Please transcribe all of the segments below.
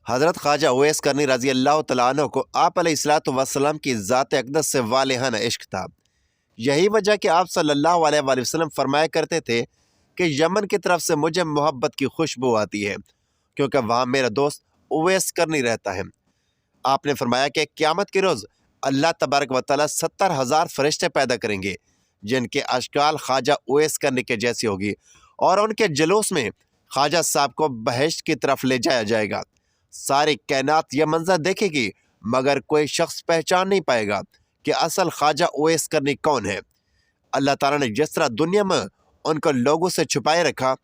حضرت خواجہ اویس کرنی رضی اللہ تعالیٰ عنہ کو آپ علیہ الصلوۃ والسلام کی ذات اقدس سے والہانہ عشق تھا۔ یہی وجہ کہ آپ صلی اللہ علیہ وآلہ وسلم فرمایا کرتے تھے کہ یمن کی طرف سے مجھے محبت کی خوشبو آتی ہے کیونکہ وہاں میرا دوست اویس کرنی رہتا ہے۔ آپ نے فرمایا کہ قیامت کے روز اللہ تبارک و تعالیٰ 70,000 فرشتے پیدا کریں گے جن کے اشکال خواجہ اویس کرنی کے جیسی ہوگی، اور ان کے جلوس میں خواجہ صاحب کو بہشت کی طرف لے جایا جائے گا۔ ساری کائنات یہ منظر دیکھے گی مگر کوئی شخص پہچان نہیں پائے گا کہ اصل خواجہ اویس کرنی کون ہے۔ اللہ تعالیٰ نے جس طرح دنیا میں ان کو لوگوں سے چھپائے رکھا،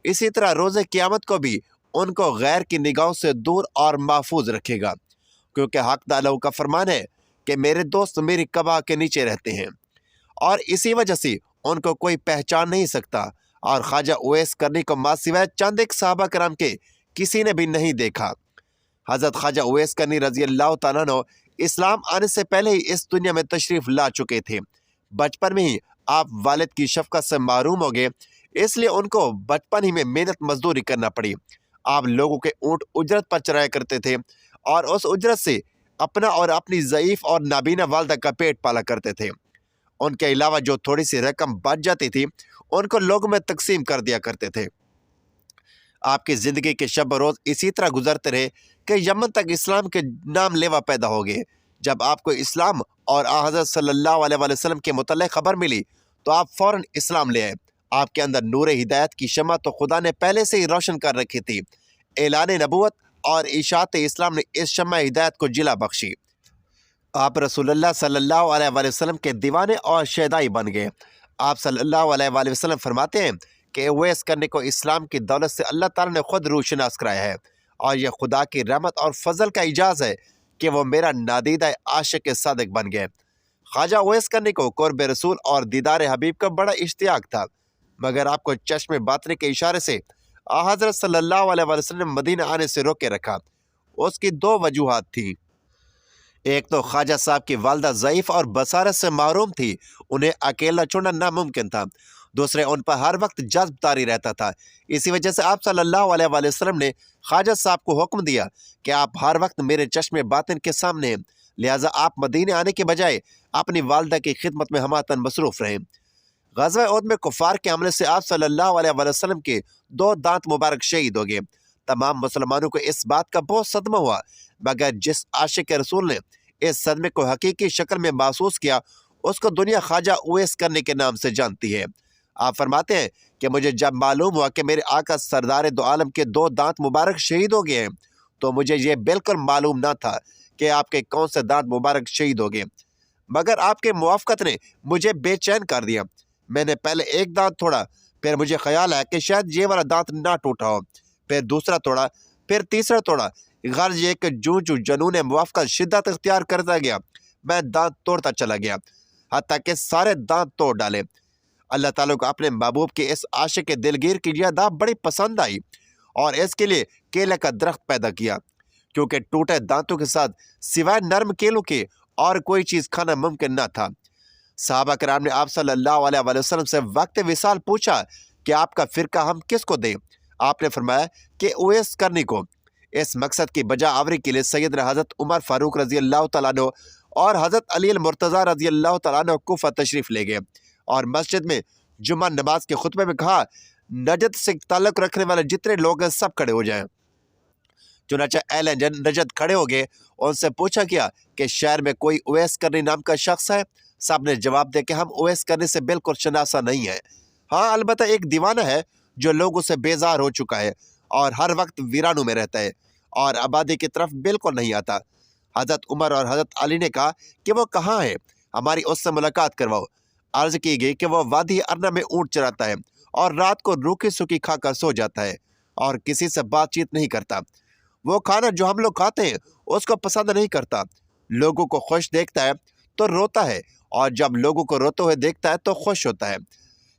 اسی طرح روز قیامت کو بھی ان کو غیر کی نگاہوں سے دور اور محفوظ رکھے گا، کیونکہ حق تعالیٰ کا فرمان ہے کہ میرے دوست میری قبا کے نیچے رہتے ہیں، اور اسی وجہ سے ان کو کوئی پہچان نہیں سکتا۔ اور خواجہ اویس کرنی کو ماں سوائے چند ایک صحابہ کرام کے کسی نے بھی نہیں دیکھا۔ حضرت خواجہ اویس کرنی رضی اللہ تعالیٰ عنہ اسلام آنے سے پہلے ہی اس دنیا میں تشریف لا چکے تھے۔ بچپن میں ہی آپ والد کی شفقت سے محروم ہو گئے، اس لیے ان کو بچپن ہی میں محنت مزدوری کرنا پڑی۔ آپ لوگوں کے اونٹ اجرت پر چرایا کرتے تھے اور اس اجرت سے اپنا اور اپنی ضعیف اور نابینا والدہ کا پیٹ پالا کرتے تھے۔ ان کے علاوہ جو تھوڑی سی رقم بچ جاتی تھی ان کو لوگوں میں تقسیم کر دیا کرتے تھے۔ آپ کی زندگی کے شب و روز اسی طرح گزرتے رہے کہ یمن تک اسلام کے نام لیوا پیدا ہو گئے۔ جب آپ کو اسلام اور حضرت صلی اللہ علیہ وآلہ وسلم کے متعلق خبر ملی تو آپ فوراً اسلام لے آئے۔ آپ کے اندر نور ہدایت کی شمع تو خدا نے پہلے سے ہی روشن کر رکھی تھی۔ اعلان نبوت اور اشاعت اسلام نے اس شمع ہدایت کو جلا بخشی۔ آپ رسول اللہ صلی اللہ علیہ وآلہ وسلم کے دیوانے اور شیدائی بن گئے۔ آپ صلی اللہ علیہ وآلہ وسلم فرماتے ہیں کہ اویس کرنی کو اسلام کی دولت سے اللہ تعالیٰ نے خود روشناس کرایا ہے، اور یہ خدا کی رحمت اور فضل کا اعجاز ہے کہ وہ میرا نادیدہ عاشق صادق بن گئے۔ خواجہ اویس کرنی کو قرب رسول اور دیدار حبیب کا بڑا اشتیاق تھا، مگر آپ کو چشم باطنی کے اشارے سے حضرت صلی اللہ علیہ وآلہ وسلم نے مدینہ آنے سے روکے رکھا۔ اس کی دو وجوہات تھیں۔ ایک تو خواجہ صاحب کی والدہ ضعیف اور بصارت سے محروم تھی، انہیں اکیلا چھوڑنا ناممکن تھا۔ دوسرے، ان پر ہر وقت جذب طاری رہتا تھا۔ اسی وجہ سے آپ صلی اللہ علیہ وآلہ وسلم نے خواجہ صاحب کو حکم دیا کہ آپ ہر وقت میرے چشم باطن کے سامنے ہیں، لہٰذا آپ مدینے آنے کے بجائے اپنی والدہ کی خدمت میں ہماتن مصروف رہیں۔ غزوہ احد میں کفار کے حملے سے آپ صلی اللہ علیہ وآلہ وسلم کے 2 دانت مبارک شہید ہو گئے۔ تمام مسلمانوں کو اس بات کا بہت صدمہ ہوا، مگر جس عاشق رسول نے اس صدمے کو حقیقی شکل میں محسوس کیا اس کو دنیا خواجہ اویس کرنی کے نام سے جانتی ہے۔ آپ فرماتے ہیں کہ مجھے جب معلوم ہوا کہ میرے آقا سردار دو عالم کے 2 دانت مبارک شہید ہو گئے ہیں تو مجھے یہ بالکل معلوم نہ تھا کہ آپ کے کون سے دانت مبارک شہید ہو گئے، مگر آپ کے موافقت نے مجھے بے چین کر دیا۔ میں نے پہلے ایک دانت توڑا، پھر مجھے خیال آیا کہ شاید یہ والا دانت نہ ٹوٹا ہو، پھر دوسرا توڑا، پھر تیسرا توڑا۔ غرض یہ کہ جو جنون موافقت شدت اختیار کرتا گیا میں دانت توڑتا چلا گیا حتیٰ کہ سارے دانت توڑ ڈالے۔ اللہ تعالیٰ کو اپنے محبوب کے اس عاشق کے دلگیر کی یہ ادا بڑی پسند آئی اور اس کے لیے کیلے کا درخت پیدا کیا، کیونکہ ٹوٹے دانتوں کے ساتھ سوائے نرم کیلوں کے اور کوئی چیز کھانا ممکن نہ تھا۔ صحابہ کرام نے آپ صلی اللہ علیہ وآلہ وسلم سے وقت وصال پوچھا کہ آپ کا فرقہ ہم کس کو دیں؟ آپ نے فرمایا کہ اویس کرنی کو۔ اس مقصد کی بجا آوری کے لیے سیدنا حضرت عمر فاروق رضی اللہ تعالیٰ عنہ اور حضرت علی المرتضیٰ رضی اللہ تعالیٰ عنہ کوفہ تشریف لے گئے اور مسجد میں جمعہ نماز کے خطبے میں کہا، نجد سے تعلق رکھنے والے جتنے لوگ ہیں سب کھڑے ہو جائیں۔ چنانچہ اہل نجد کھڑے ہو گئے، ان سے پوچھا گیا کہ شہر میں کوئی اویس کرنی نام کا شخص ہے؟ سب نے جواب دیا کہ ہم اویس کرنی سے بالکل شناسا نہیں ہیں، ہاں البتہ ایک دیوانہ ہے جو لوگوں سے بیزار ہو چکا ہے اور ہر وقت ویرانوں میں رہتا ہے اور آبادی کی طرف بالکل نہیں آتا۔ حضرت عمر اور حضرت علی نے کہا کہ وہ کہاں ہے، ہماری اس سے ملاقات کرواؤ۔ عرض کی گئی کہ وہ وادی ارنا میں اونٹ چراتا ہے اور رات کو روکھی سوکھی کھا کر سو جاتا ہے اور کسی سے بات چیت نہیں کرتا۔ وہ کھانا جو ہم لوگ کھاتے ہیں اس کو پسند نہیں کرتا، لوگوں کو خوش دیکھتا ہے تو روتا ہے اور جب لوگوں کو روتے ہوئے دیکھتا ہے تو خوش ہوتا ہے۔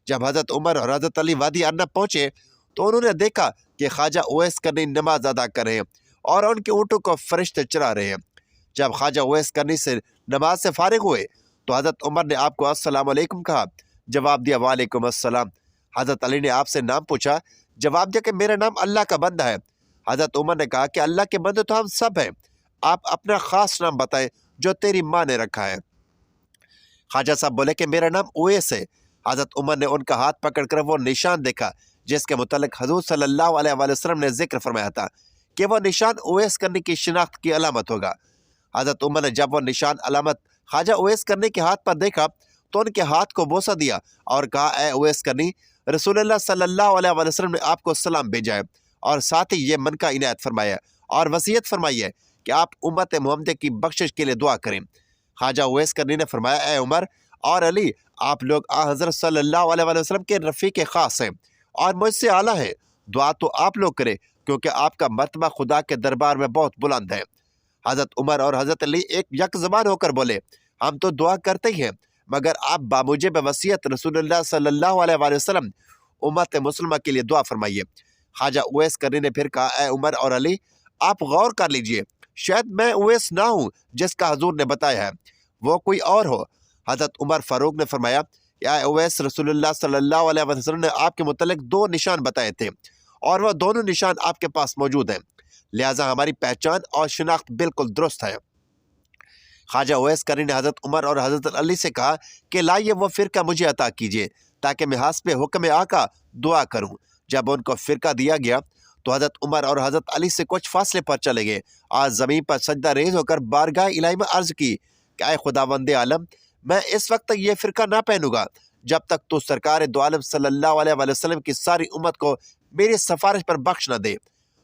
جب حضرت عمر اور حضرت علی وادی ارنا پہنچے تو انہوں نے دیکھا کہ خواجہ اویس کرنی نماز ادا کر رہے ہیں اور ان کے اونٹوں کو فرشتے چرا رہے ہیں۔ جب خواجہ اویس کرنی سے نماز سے فارغ ہوئے تو حضرت عمر نے آپ کو السلام علیکم کہا، جواب دیا وعلیکم السلام۔ حضرت علی نے آپ سے نام پوچھا، جواب دیا کہ میرا نام اللہ کا بندہ ہے۔ حضرت عمر نے کہا کہ اللہ کے بندے تو ہم سب ہیں، آپ اپنا خاص نام بتائیں جو تیری ماں نے رکھا ہے۔ خواجہ صاحب بولے کہ میرا نام اویس ہے۔ حضرت عمر نے ان کا ہاتھ پکڑ کر وہ نشان دیکھا جس کے متعلق حضور صلی اللہ علیہ وآلہ وسلم نے ذکر فرمایا تھا کہ وہ نشان اویس کرنے کی شناخت کی علامت ہوگا۔ حضرت عمر نے جب وہ نشان علامت خواجہ اویس کرنی کے ہاتھ پر دیکھا تو ان کے ہاتھ کو بوسہ دیا اور کہا، اے اویس کرنی، رسول اللہ صلی اللہ علیہ وآلہ وسلم نے آپ کو سلام بھیجا ہے اور ساتھ ہی یہ من کا عنایت فرمایا اور وصیت فرمائی ہے کہ آپ امت محمد کی بخشش کے لیے دعا کریں۔ خواجہ اویس کرنی نے فرمایا، اے عمر اور علی، آپ لوگ حضرت صلی اللہ علیہ وآلہ وسلم کے رفیق خاص ہیں اور مجھ سے اعلیٰ ہیں، دعا تو آپ لوگ کریں کیونکہ آپ کا مرتبہ خدا کے دربار میں بہت بلند ہے۔ حضرت عمر اور حضرت علی ایک یک زبان ہو کر بولے، ہم تو دعا کرتے ہی ہیں، مگر آپ باموجب وصیت رسول اللہ صلی اللہ علیہ وآلہ وسلم امت مسلمہ کے لیے دعا فرمائیے۔ خواجہ اویس کرنی نے پھر کہا، اے عمر اور علی، آپ غور کر لیجئے، شاید میں اویس نہ ہوں جس کا حضور نے بتایا ہے، وہ کوئی اور ہو۔ حضرت عمر فاروق نے فرمایا، اے اویس، رسول اللہ صلی اللہ علیہ وسلم نے آپ کے متعلق 2 نشان بتائے تھے اور وہ دونوں نشان آپ کے پاس موجود ہیں، لہٰذا ہماری پہچان اور شناخت بالکل درست ہے۔ خواجہ اویس کرنی نے حضرت عمر اور حضرت علی سے کہا کہ لائیے وہ فرقہ مجھے عطا کیجیے تاکہ میں حسب حکم آقا دعا کروں۔ جب ان کو فرقہ دیا گیا تو حضرت عمر اور حضرت علی سے کچھ فاصلے پر چلے گئے اور زمین پر سجدہ ریز ہو کر بارگاہ الہی میں عرض کی کہ اے خداوند عالم، میں اس وقت تک یہ فرقہ نہ پہنوں گا جب تک تو سرکار دو عالم صلی اللہ علیہ وآلہ وسلم کی ساری امت کو میری سفارش پر بخش نہ دے،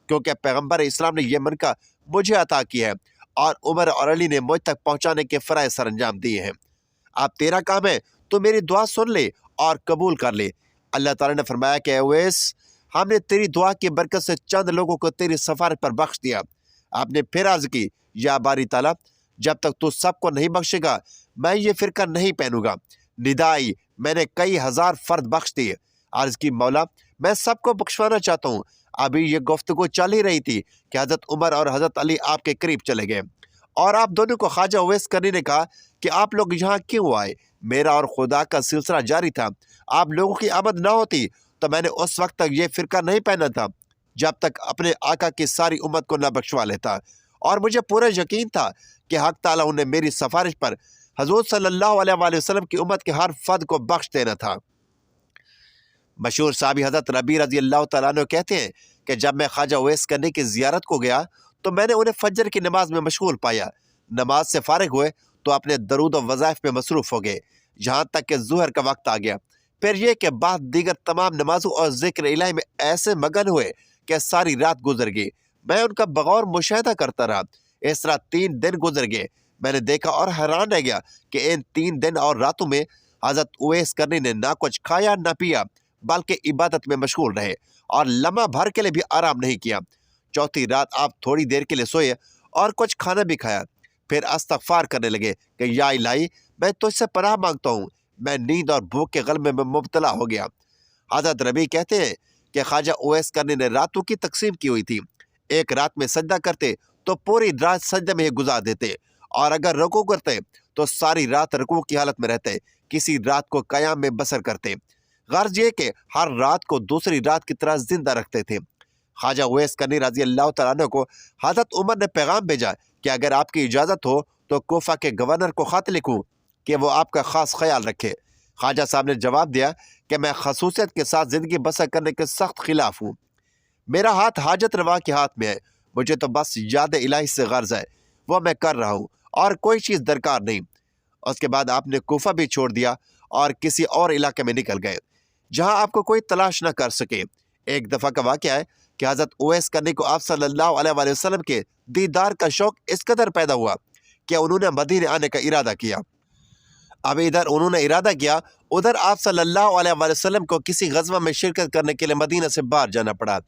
کیونکہ پیغمبر اسلام نے یہ منقع مجھے عطا کی ہے اور عمر اور علی نے مجھ تک پہنچانے کے فرائض سر انجام دیے ہیں۔ اب تیرا کام ہے تو میری دعا سن لے اور قبول کر لے۔ اللہ تعالیٰ نے فرمایا کہ اے اویس، ہم نے تیری دعا کی برکت سے چند لوگوں کو تیری سفارش پر بخش دیا۔ آپ نے پھر عرض کی، یا باری تعالیٰ، جب تک تو سب کو نہیں بخشے گا میں یہ فرقہ نہیں پہنوں گا۔ ندا آئی، میں نے کئی ہزار فرد بخش دیے۔ عرض کی، مولا، میں سب کو بخشوانا چاہتا ہوں۔ ابھی یہ گفتگو چل ہی رہی تھی کہ حضرت عمر اور حضرت علی آپ کے قریب چلے گئے اور آپ دونوں کو خواجہ اویس کرنی نے کہا کہ آپ لوگ یہاں کیوں آئے؟ میرا اور خدا کا سلسلہ جاری تھا، آپ لوگوں کی آمد نہ ہوتی تو میں نے اس وقت تک یہ فرقہ نہیں پہنا تھا جب تک اپنے آقا کی ساری امت کو نہ بخشوا لیتا، اور مجھے پورا یقین تھا کہ حق تعالیٰ نے میری سفارش پر حضور صلی اللہ علیہ وآلہ وسلم کی امت کے ہر فرد کو بخش دینا تھا۔ مشہور صحابی حضرت ربیع رضی اللہ تعالیٰ عنہ کہتے ہیں کہ جب میں خواجہ اویس کرنی کی زیارت کو گیا تو میں نے انہیں فجر کی نماز میں مشغول پایا۔ نماز سے فارغ ہوئے تو اپنے درود و وظائف میں مصروف ہو گئے جہاں تک کہ ظہر کا وقت آ گیا۔ پھر یہ کہ بعد دیگر تمام نمازوں اور ذکر الہی میں ایسے مگن ہوئے کہ ساری رات گزر گئی۔ میں ان کا بغور مشاہدہ کرتا رہا۔ اس طرح 3 دن گزر گئے۔ میں نے دیکھا اور حیران رہ گیا کہ ان 3 دن اور راتوں میں حضرت اویس کرنی نے نہ کچھ کھایا نہ پیا بلکہ عبادت میں مشغول رہے اور لمحہ بھر کے لیے بھی آرام نہیں کیا۔ چوتھی رات آپ تھوڑی دیر کے لیے سوئے اور کچھ کھانا بھی کھایا، پھر استغفار کرنے لگے کہ یا الہی، میں تجھ سے پناہ مانگتا ہوں، میں نیند اور بھوک کے غلبے میں مبتلا ہو گیا۔ حضرت ربیع کہتے ہیں کہ خواجہ اویس کرنی نے راتوں کی تقسیم کی ہوئی تھی۔ ایک رات میں سجدہ کرتے تو پوری رات سجدے میں ہی گزار دیتے، اور اگر رکوع کرتے تو ساری رات رکوع کی حالت میں رہتے، کسی رات کو قیام میں بسر کرتے۔ غرض یہ کہ ہر رات کو دوسری رات کی طرح زندہ رکھتے تھے۔ خواجہ اویس کرنی رضی اللہ تعالیٰ عنہ کو حضرت عمر نے پیغام بھیجا کہ اگر آپ کی اجازت ہو تو کوفہ کے گورنر کو خط لکھوں کہ وہ آپ کا خاص خیال رکھے۔ خواجہ صاحب نے جواب دیا کہ میں خصوصیت کے ساتھ زندگی بسر کرنے کے سخت خلاف ہوں۔ میرا ہاتھ حاجت روا کے ہاتھ میں ہے، مجھے تو بس یاد الہی سے غرض ہے، وہ میں کر رہا ہوں اور کوئی چیز درکار نہیں۔ اس کے بعد آپ نے کوفہ بھی چھوڑ دیا اور کسی اور علاقے میں نکل گئے جہاں آپ کو کوئی تلاش نہ کر سکے۔ ایک دفعہ کا واقعہ ہے کہ حضرت اویس کرنی کو آپ صلی اللہ علیہ وآلہ وسلم کے دیدار کا شوق اس قدر پیدا ہوا کہ انہوں نے مدینے آنے کا ارادہ کیا۔ اب ادھر انہوں نے ارادہ کیا، ادھر آپ صلی اللہ علیہ وآلہ وسلم کو کسی غزوہ میں شرکت کرنے کے لیے مدینہ سے باہر جانا پڑا،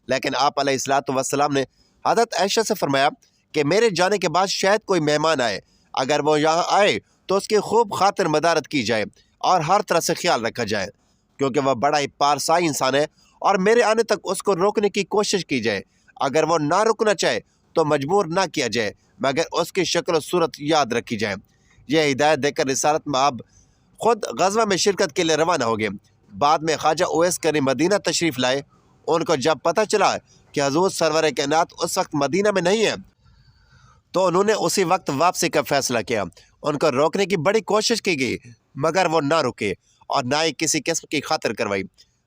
لیکن آپ علیہ الصلوۃ والسلام نے حضرت عائشہ سے فرمایا کہ میرے جانے کے بعد شاید کوئی مہمان آئے، اگر وہ یہاں آئے تو اس کی خوب خاطر مدارت کی جائے اور ہر طرح سے خیال رکھا جائے، کیونکہ وہ بڑا ہی پارسائی انسان ہے، اور میرے آنے تک اس کو روکنے کی کوشش کی جائے۔ اگر وہ نہ رکنا چاہے تو مجبور نہ کیا جائے، مگر اس کی شکل و صورت یاد رکھی جائے۔ یہ ہدایت دے کر رسالت میں آپ خود غزوہ میں شرکت کے لیے روانہ ہو گئے۔ بعد میں خواجہ اویس کرنی مدینہ تشریف لائے۔ ان کو جب پتہ چلا کہ حضور سرور کائنات اس وقت مدینہ میں نہیں ہے، تو انہوں نے اسی وقت واپسی کا فیصلہ کیا۔ ان کو روکنے کی بڑی کوشش کی گئی مگر وہ نہ رکے اور نہ ہی کسی قسم کی خاطر کروائی،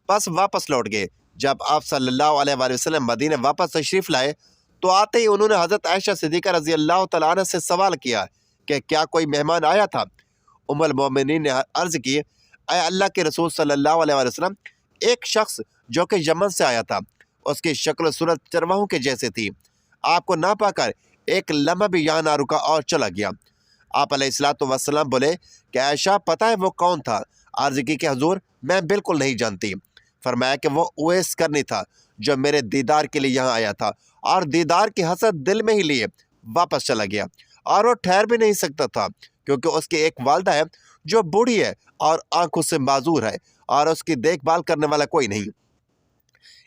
بس واپس لوٹ گئے۔ جب آپ صلی اللہ علیہ وآلہ وسلم مدینہ واپس تشریف لائے تو آتے ہی انہوں نے حضرت عائشہ صدیقہ رضی اللہ تعالیٰ عنہ سے سوال کیا کہ کیا کوئی مہمان آیا تھا؟ ام المومنین نے عرض کی، اے اللہ کے رسول صلی اللہ علیہ وآلہ وسلم، ایک شخص جو کہ یمن سے آیا تھا، اس کی شکل و صورت چرواہوں کے جیسے تھی، آپ کو نہ پا کر ایک لمحہ بھی یہاں نہ رکا اور چلا گیا۔ آپ علیہ الصلوۃ والسلام بولے کہ عائشہ پتہ ہے وہ کون تھا؟ عرض کی کہ حضور میں بالکل نہیں جانتی۔ فرمایا کہ وہ اویس کرنی تھا جو میرے دیدار کے لیے یہاں آیا تھا اور دیدار کی حسرت دل میں ہی لیے واپس چلا گیا، اور وہ ٹھہر بھی نہیں سکتا تھا کیونکہ اس کی ایک والدہ ہے جو بوڑھی ہے اور آنکھوں سے معذور ہے اور اس کی دیکھ بھال کرنے والا کوئی نہیں،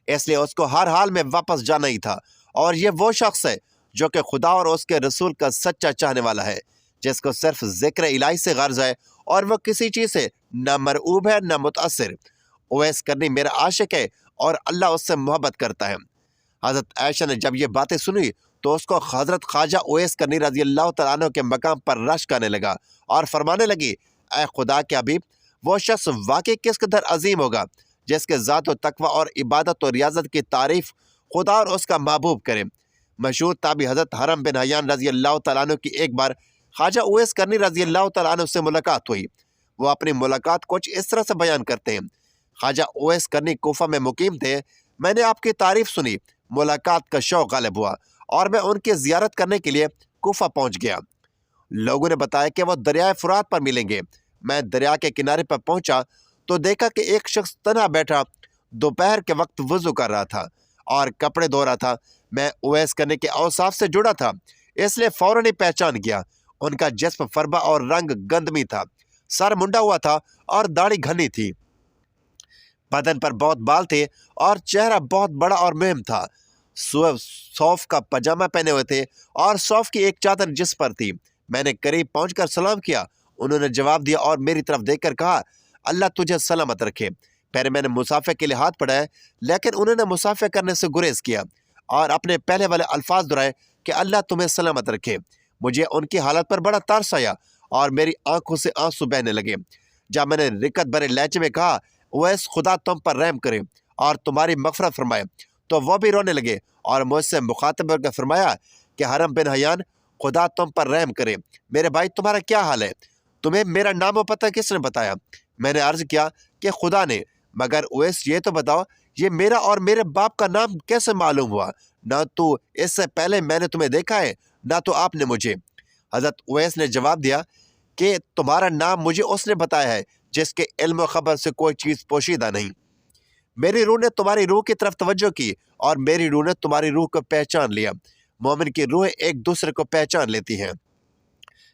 اس لیے اس کو ہر حال میں واپس جانا ہی تھا۔ اور یہ وہ شخص ہے جو کہ خدا اور اس کے رسول کا سچا چاہنے والا ہے، جس کو صرف ذکر الہی سے غرض ہے اور وہ کسی چیز سے نہ مرعوب ہے نہ متاثر۔ اویس کرنی میرا عاشق ہے اور اللہ اس سے محبت کرتا ہے۔ حضرت عائشہ نے جب یہ باتیں سنی تو اس کو حضرت خواجہ اویس کرنی رضی اللہ تعالیٰ عنہ کے مقام پر رشک آنے لگا اور فرمانے لگی، اے خدا کے حبیب، وہ شخص واقعی کس قدر عظیم ہوگا جس کے ذات و تقوی اور عبادت و ریاضت کی تعریف خدا اور اس کا محبوب کرے۔ مشہور تابعی حضرت حرم بن حیان رضی اللہ تعالیٰ عنہ کی ایک بار خواجہ اویس کرنی رضی اللہ تعالیٰ عنہ سے ملاقات ہوئی۔ وہ اپنی ملاقات کچھ اس طرح سے بیان کرتے ہیں، خواجہ اویس کرنی کوفہ میں مقیم تھے، میں نے آپ کی تعریف سنی، ملاقات کا شوق غالب ہوا اور میں ان کی زیارت کرنے کے لیے کوفہ پہنچ گیا۔ لوگوں نے بتایا کہ وہ دریائے فرات پر ملیں گے۔ میں دریا کے کنارے پر پہنچا تو دیکھا کہ ایک شخص تنہا بیٹھا دوپہر کے وقت وضو کر رہا تھا اور کپڑے دھو رہا تھا۔ میں اویس کرنے کے اوصاف سے جڑا تھا اس لیے فوراً ہی پہچان گیا۔ ان کا جسم فربا اور رنگ گندمی تھا، سر منڈا ہوا تھا اور داڑھی گھنی تھی، بدن پر بہت بال تھے اور چہرہ بہت بڑا اور مہم تھا۔ صوف کا پاجامہ پہنے ہوئے تھے اور صوف کی ایک چادر جس پر تھی۔ میں نے قریب پہنچ کر سلام کیا، انہوں نے جواب دیا اور میری طرف دیکھ کر کہا، اللہ تجھے سلامت رکھے۔ پہلے میں نے مسافہ کے لیے ہاتھ بڑھائے لیکن انہوں نے مسافہ کرنے سے گریز کیا اور اپنے پہلے والے الفاظ دہرائے کہ اللہ تمہیں سلامت رکھے۔ مجھے ان کی حالت پر بڑا ترس آیا اور میری آنکھوں سے آنسو بہنے لگے۔ جب میں نے رکت بھرے لہجے میں کہا، اویس خدا تم پر رحم کرے اور تمہاری مغفرت فرمائے، تو وہ بھی رونے لگے اور مجھ سے مخاطب ہو کر فرمایا کہ حرم بن حیان، خدا تم پر رحم کرے، میرے بھائی تمہارا کیا حال ہے؟ تمہیں میرا نام و پتہ کس نے بتایا؟ میں نے عرض کیا کہ خدا نے، مگر اویس یہ تو بتاؤ یہ میرا اور میرے باپ کا نام کیسے معلوم ہوا؟ نہ تو اس سے پہلے میں نے تمہیں دیکھا ہے نہ تو آپ نے مجھے۔ حضرت اویس نے جواب دیا کہ تمہارا نام مجھے اس نے بتایا ہے جس کے علم و خبر سے کوئی چیز پوشیدہ نہیں۔ میری روح نے تمہاری روح کی طرف توجہ کی اور میری روح نے تمہاری روح کو پہچان لیا۔ مومن کی روح ایک دوسرے کو پہچان لیتی ہیں۔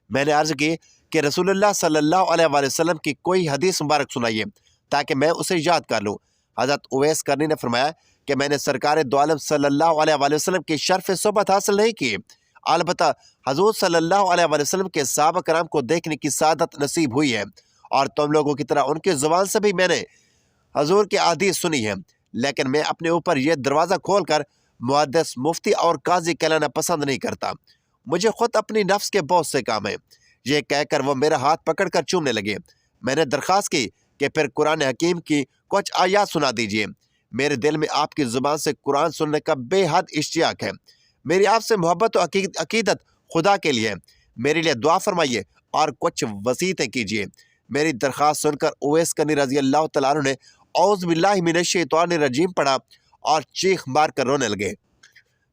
میں نے عرض کی کہ رسول اللہ صلی اللہ علیہ وآلہ وسلم کی کوئی حدیث مبارک سنائیے تاکہ میں اسے یاد کر لوں۔ حضرت اویس کرنی نے فرمایا کہ میں نے سرکار دو عالم صلی اللہ علیہ وآلہ وسلم کی شرف صحبت حاصل نہیں کی، البتہ حضور صلی اللہ علیہ وآلہ وسلم کے صحابہ کرام کو دیکھنے کی سعادت نصیب ہوئی ہے، اور تم لوگوں کی طرح ان کی زبان سے بھی میں نے حضور کی احادیث سنی ہے، لیکن میں اپنے اوپر یہ دروازہ کھول کر محدث، مفتی اور قاضی کہلانا پسند نہیں کرتا، مجھے خود اپنی نفس کے بہت سے کام ہیں۔ یہ کہہ کر وہ میرا ہاتھ پکڑ کر چومنے لگے۔ میں نے درخواست کی کہ پھر قرآن حکیم کی کچھ آیات سنا دیجیے، میرے دل میں آپ کی زبان سے قرآن سننے کا بے حد اشتیاق ہے، میری آپ سے محبت و عقیدت خدا کے لیے، میرے لیے دعا فرمائیے اور کچھ وصیتیں کیجیے۔ میری درخواست سن کر اویس کرنی رضی اللہ تعالیٰ عنہ نے اعوذ باللہ من الشیطان الرجیم پڑھا اور چیخ مار کر رونے لگے۔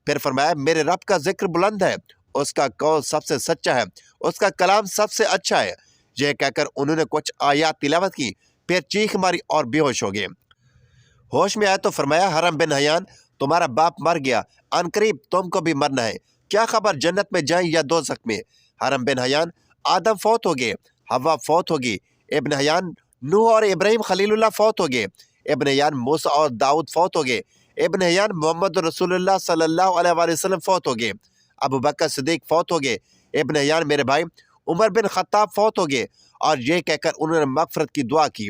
پھر فرمایا، میرے رب کا ذکر بلند ہے، اس کا قول سب سے سچا ہے، اس کا کلام سب سے اچھا ہے۔ یہ کہہ کر انہوں نے کچھ آیات تلاوت کی، پھر چیخ ماری اور بے ہوش ہو گئے۔ ہوش میں آئے تو فرمایا، حرم بن حیان، تمہارا باپ مر گیا، عنقریب تم کو بھی مرنا ہے، کیا خبر جنت میں جائیں یا دوزخ میں؟ حرم بن حیان، آدم فوت ہو گئے، حوا فوت ہوگی، ابن حیان نوح اور ابراہیم خلیل اللہ فوت ہو گئے، ابن حیان موسیٰ اور داؤد فوت ہو گئے، ابن حیان محمد رسول اللہ صلی اللہ علیہ وآلہ وسلم فوت ہو گئے، ابو بکر صدیق فوت ہو گئے، ابن حیان میرے بھائی عمر بن خطاب فوت ہو گئے۔ اور یہ کہہ کر انہوں نے مغفرت کی دعا کی۔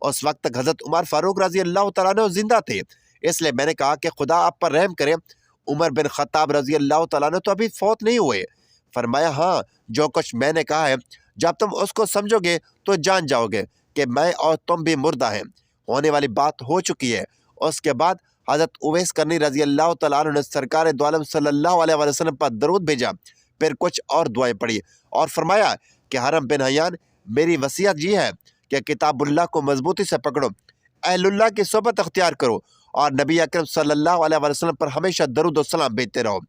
اس وقت تک حضرت عمر فاروق رضی اللہ تعالیٰ عنہ زندہ تھے، اس لیے میں نے کہا کہ خدا آپ پر رحم کرے، عمر بن خطاب رضی اللہ تعالیٰ عنہ تو ابھی فوت نہیں ہوئے۔ فرمایا ہاں، جو کچھ میں نے کہا ہے جب تم اس کو سمجھو گے تو جان جاؤ گے کہ میں اور تم بھی مردہ ہیں، ہونے والی بات ہو چکی ہے۔ اس کے بعد حضرت اویس کرنی رضی اللہ تعالیٰ عنہ نے سرکار دو عالم صلی اللہ علیہ وسلم پر درود بھیجا، پھر کچھ اور دعائیں پڑھی اور فرمایا کہ حرم بن حیان، میری وصیت یہ ہے کہ کتاب اللہ کو مضبوطی سے پکڑو، اہل اللہ کی صحبت اختیار کرو اور نبی اکرم صلی اللہ علیہ وسلم پر ہمیشہ درود و سلام بھیجتے رہو۔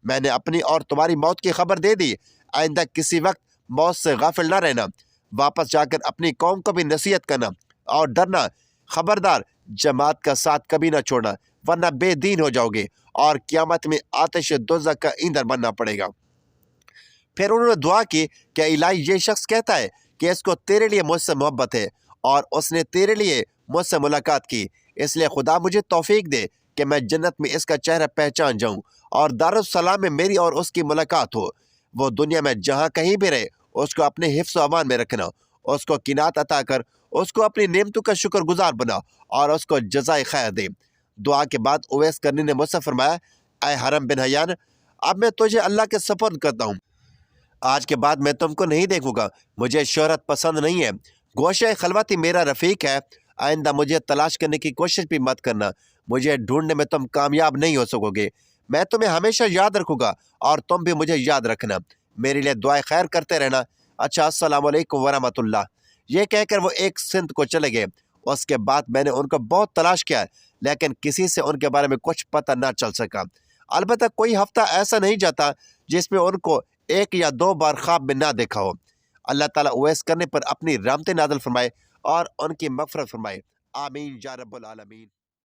میں نے اپنی اور تمہاری موت کی خبر دے دی، آئندہ کسی وقت موت سے غافل نہ رہنا، واپس جا کر اپنی قوم کو بھی نصیحت کرنا اور ڈرنا، خبردار جماعت کا ساتھ کبھی نہ چھوڑنا ورنہ بے دین ہو جاؤ گے اور قیامت میں آتش دوزخ کا ایندھن بننا پڑے گا۔ پھر انہوں نے دعا کی کہ الہی، یہ شخص کہتا ہے کہ اس کو تیرے لیے مجھ سے محبت ہے اور اس نے تیرے لیے مجھ سے ملاقات کی، اس لیے خدا مجھے توفیق دے کہ میں جنت میں اس کا چہرہ پہچان جاؤں اور دارالسلام میں میری اور اس کی ملاقات ہو۔ وہ دنیا میں جہاں کہیں بھی رہے اس کو اپنے حفظ و امان میں رکھنا، اس کو قناعت عطا کر اس کو اپنی نعمتوں کا شکر گزار بنا اور اس کو جزائے خیر دے۔ دعا کے بعد اویس کرنی نے مجھ سے فرمایا، اے حرم بن حیان، اب میں تجھے اللہ کے سپرد کرتا ہوں، آج کے بعد میں تم کو نہیں دیکھوں گا، مجھے شہرت پسند نہیں ہے، گوشہ خلوت ہی میرا رفیق ہے، آئندہ مجھے تلاش کرنے کی کوشش بھی مت کرنا، مجھے ڈھونڈنے میں تم کامیاب نہیں ہو سکو گے، میں تمہیں ہمیشہ یاد رکھوں گا اور تم بھی مجھے یاد رکھنا، میرے لیے دعائیں خیر کرتے رہنا۔ اچھا، السلام علیکم ورحمۃ اللہ۔ یہ کہہ کر وہ ایک سمت کو چلے گئے۔ اس کے بعد میں نے ان کو بہت تلاش کیا لیکن کسی سے ان کے بارے میں کچھ پتہ نہ چل سکا۔ البتہ کوئی ہفتہ ایسا نہیں جاتا جس میں ان کو ایک یا دو بار خواب میں نہ دیکھا ہو۔ اللہ تعالیٰ اویس کرنے پر اپنی رحمت نازل فرمائے اور ان کی مغفرت فرمائے، آمین یا رب العالمین۔